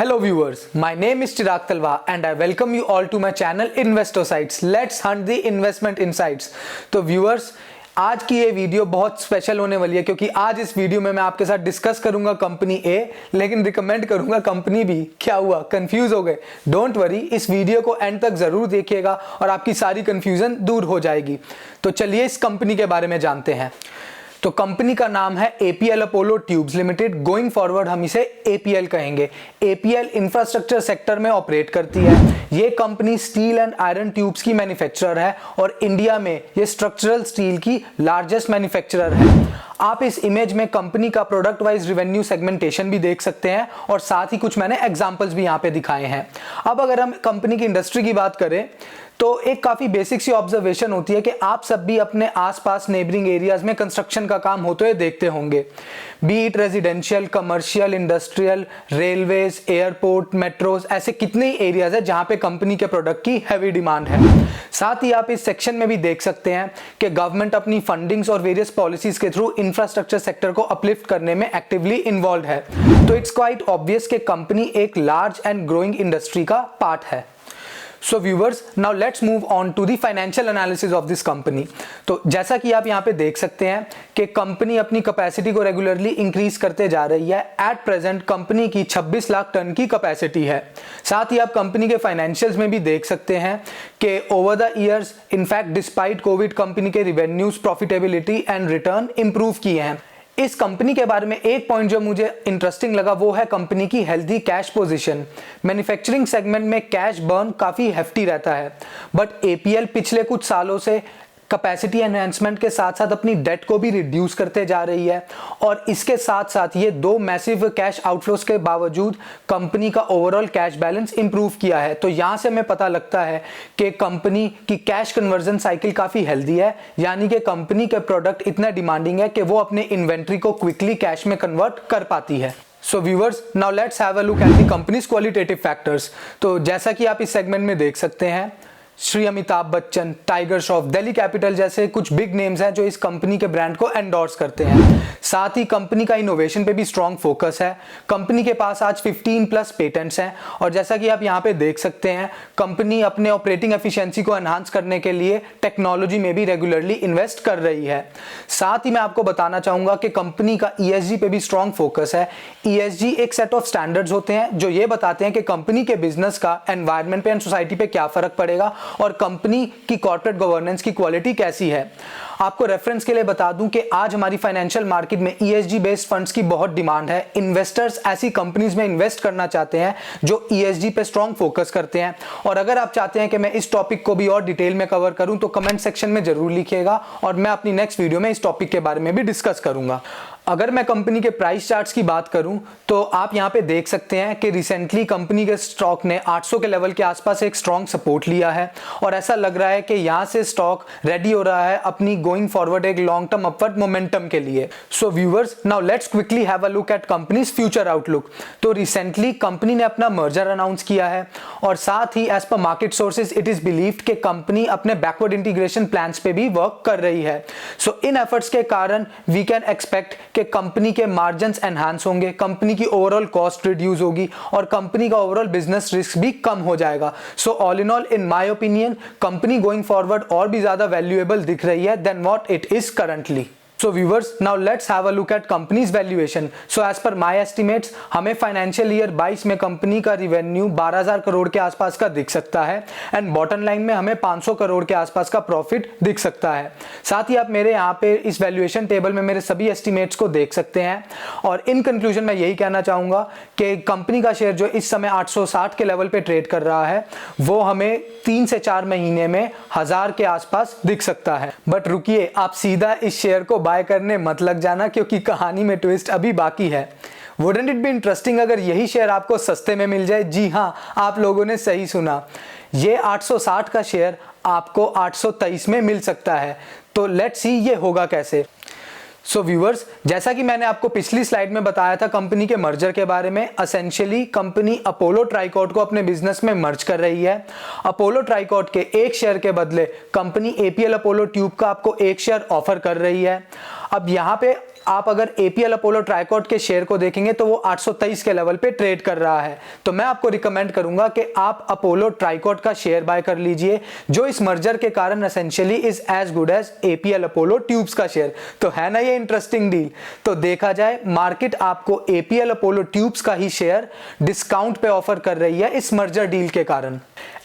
Hello viewers, my name is Chirag Talwa and I welcome you all to my channel Investosites. Let's hunt the investment insights. तो viewers, आज की ये video बहुत special होने वाली है क्योंकि आज इस वीडियो में मैं आपके साथ डिस्कस करूंगा कंपनी ए, लेकिन रिकमेंड करूंगा कंपनी बी। क्या हुआ, कंफ्यूज हो गए? डोंट वरी, इस वीडियो को एंड तक जरूर देखिएगा और आपकी सारी कंफ्यूजन दूर हो जाएगी। तो चलिए इस कंपनी के बारे में जानते हैं। तो कंपनी का नाम है APL Apollo tubes limited. Going forward हम इसे एपीएल कहेंगे। एपीएल इंफ्रास्ट्रक्चर सेक्टर में ऑपरेट करती है। ये company steel and iron tubes की मैन्युफैक्चरर है और इंडिया में ये स्ट्रक्चरल स्टील की लार्जेस्ट मैन्युफैक्चरर है। आप इस इमेज में कंपनी का प्रोडक्ट वाइज रेवेन्यू सेगमेंटेशन भी देख सकते हैं और साथ ही कुछ मैंने एग्जांपल्स भी यहाँ पे दिखाए हैं। अब अगर हम कंपनी की इंडस्ट्री की बात करें तो एक काफी बेसिक सी ऑब्जर्वेशन होती है कि आप सब भी अपने आसपास नेबरिंग एरियाज में कंस्ट्रक्शन का काम होते हुए देखते होंगे, B it residential, commercial, industrial, railways, airport, metros, ऐसे कितने ही एरियाज है जहां पे कंपनी के प्रोडक्ट की हैवी डिमांड है। साथ ही आप इस सेक्शन में भी देख सकते हैं कि गवर्नमेंट अपनी फंडिंग्स और वेरियस पॉलिसीज के थ्रू इंफ्रास्ट्रक्चर सेक्टर को अपलिफ्ट करने में एक्टिवली इन्वॉल्व है। तो इट्स क्वाइट ऑब्वियस कि कंपनी एक लार्ज एंड ग्रोइंग इंडस्ट्री का पार्ट है। So viewers, now let's move on to the financial analysis of this company. तो जैसा कि आप यहाँ पे देख सकते हैं कि कंपनी अपनी कैपेसिटी को रेगुलरली इंक्रीज करते जा रही है। एट प्रेजेंट कंपनी की 26 लाख टन की कैपेसिटी है। साथ ही आप कंपनी के फाइनेंशियल्स में भी देख सकते हैं कि over the years in fact despite covid company के revenues, profitability and return improve किए हैं। इस कंपनी के बारे में एक पॉइंट जो मुझे इंटरेस्टिंग लगा वो है कंपनी की healthy cash position. Manufacturing segment में कैश बर्न काफी हेफ्टी रहता है, बट एपीएल पिछले कुछ सालों से कैपेसिटी एनहांसमेंट के साथ साथ अपनी डेट को भी रिड्यूस करते जा रही है और इसके साथ साथ ये दो मैसिव कैश आउटफ्लोस के बावजूद कंपनी का ओवरऑल कैश बैलेंस इंप्रूव किया है। तो यहां से हमें पता लगता है कि कंपनी की कैश कन्वर्जन साइकिल काफी हेल्दी है, यानी कि कंपनी के प्रोडक्ट इतना डिमांडिंग है कि वो अपने इन्वेंट्री को क्विकली कैश में कन्वर्ट कर पाती है। So viewers, now let's have a look at the company's qualitative factors. तो जैसा कि आप इस सेगमेंट में देख सकते हैं, श्री अमिताभ बच्चन, टाइगर श्रॉफ, दिल्ली कैपिटल जैसे कुछ बिग नेम्स हैं जो इस कंपनी के ब्रांड को एंडोर्स करते हैं। साथ ही कंपनी का इनोवेशन पे भी स्ट्रॉन्ग फोकस है। कंपनी के पास आज 15 प्लस पेटेंट्स हैं और जैसा कि आप यहाँ पे देख सकते हैं, कंपनी अपने ऑपरेटिंग एफिशिएंसी को एनहांस करने के लिए टेक्नोलॉजी में भी रेगुलरली इन्वेस्ट कर रही है। साथ ही मैं आपको बताना चाहूंगा कि कंपनी का ईएसजी पे भी स्ट्रॉन्ग फोकस है। ईएसजी एक सेट ऑफ स्टैंडर्ड्स होते हैं जो ये बताते हैं कि कंपनी के बिजनेस का एनवायरमेंट पे एंड सोसाइटी पे क्या फर्क पड़ेगा और कंपनी की कॉर्पोरेट गवर्नेंस की क्वालिटी कैसी है। आपको रेफरेंस के लिए बता दूं कि आज हमारी फाइनेंशियल मार्केट में ईएसजी बेस्ड फंड्स की बहुत डिमांड है। इन्वेस्टर्स ऐसी कंपनीज में इन्वेस्ट करना चाहते हैं जो ईएसजी पे स्ट्रॉन्ग फोकस करते हैं। और अगर आप चाहते हैं कि मैं इस टॉपिक को भी और डिटेल में कवर करूं तो कमेंट सेक्शन में जरूर लिखिएगा और मैं अपनी नेक्स्ट वीडियो में इस टॉपिक के बारे में भी डिस्कस करूंगा। अगर मैं कंपनी के प्राइस चार्ट्स की बात करूं तो आप यहां पे देख सकते हैं कि रिसेंटली कंपनी के स्टॉक ने 800 के लेवल के आसपास एक स्ट्रॉन्ग सपोर्ट लिया है और ऐसा लग रहा है कि यहां से स्टॉक रेडी हो रहा है अपनी गोइंग फॉरवर्ड एक लॉन्ग टर्म अपवर्ड मोमेंटम के लिए। So viewers, now let's quickly have a look at company's future outlook. तो रिसेंटली कंपनी ने अपना मर्जर अनाउंस किया है और साथ ही as per market sources it is believed कि कंपनी अपने बैकवर्ड इंटीग्रेशन प्लान्स पे भी वर्क कर रही है। सो इन एफर्ट्स के कारण वी कैन एक्सपेक्ट कि कंपनी के मार्जिन्स एनहांस होंगे, कंपनी की ओवरऑल कॉस्ट रिड्यूस होगी और कंपनी का ओवरऑल बिजनेस रिस्क भी कम हो जाएगा। So all in all, in my opinion, company going forward और भी ज्यादा वैल्यूएबल दिख रही है then what it is currently. So viewers, now let's have a look at company's valuation. So as per my estimates, हमें financial year 22 में company का revenue 12,000 crore के आसपास का दिख सकता है एंड बॉटम लाइन में हमें 500 करोड़ के आसपास का प्रॉफिट दिख सकता है। साथ ही आप मेरे यहाँ पे इस वैल्यूएशन टेबल में मेरे सभी एस्टिमेट्स को देख सकते हैं और इन कंक्लूजन मैं यही कहना चाहूंगा कि कंपनी का शेयर जो इस समय 860 के लेवल पे ट्रेड कर रहा है वो हमें 3 से 4 महीने में 1000 के आसपास दिख सकता है। बट रुकिए, आप सीधा इस शेयर को बाय करने मत लग जाना क्योंकि कहानी में ट्विस्ट अभी बाकी है। वुडंट इट बी इंटरेस्टिंग अगर यही शेयर आपको सस्ते में मिल जाए? जी हाँ, आप लोगों ने सही सुना, ये 860 का शेयर आपको 823 में मिल सकता है। तो लेट्स सी ये होगा कैसे। सो व्यूअर्स, जैसा कि मैंने आपको पिछली स्लाइड में बताया था कंपनी के मर्जर के बारे में, एसेंशियली कंपनी अपोलो ट्राइकोट को अपने बिजनेस में मर्ज कर रही है। अपोलो ट्राइकोट के एक शेयर के बदले कंपनी एपीएल अपोलो ट्यूब का आपको एक शेयर ऑफर कर रही है। अब यहाँ पे आप अगर APL अपोलो ट्राइकॉट के शेयर को देखेंगे तो वो 823 के लेवल पे ट्रेड कर रहा है। तो मैं आपको रिकमेंड करूंगा कि आप अपोलो ट्राइकॉट का शेयर बाय कर लीजिए, जो इस मर्जर के कारण essentially is as good as APL Apollo Tubes का शेयर। तो है ना ये इंटरेस्टिंग डील। तो देखा जाए मार्केट आपको APL अपोलो ट्यूब्स का ही शेयर डिस्काउंट पे ऑफर कर रही है इस मर्जर डील के कारण।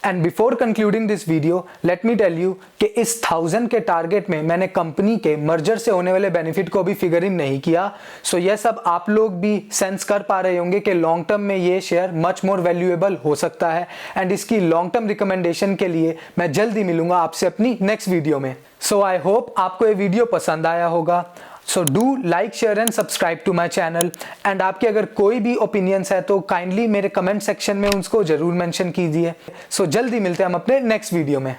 And before concluding this video let me tell you कि इस 1000 के टारगेट में मैंने कंपनी के मर्जर से होने वाले बेनिफिट को भी फिगर इन नहीं किया। सो ये सब आप लोग भी सेंस कर पा रहे होंगे कि लॉन्ग टर्म में ये शेयर मच मोर वैल्यूएबल हो सकता है। एंड इसकी लॉन्ग टर्म रिकमेंडेशन के लिए मैं जल्दी मिलूंगा आपसे अपनी नेक्स्ट वीडियो में। सो आई होप आपको ये वीडियो पसंद आया होगा। So do like share and subscribe to my channel. And आपके अगर कोई भी ओपिनियंस है तो काइंडली मेरे कमेंट सेक्शन में उसको जरूर मेंशन कीजिए। सो जल्दी मिलते हैं हम अपने नेक्स्ट वीडियो में।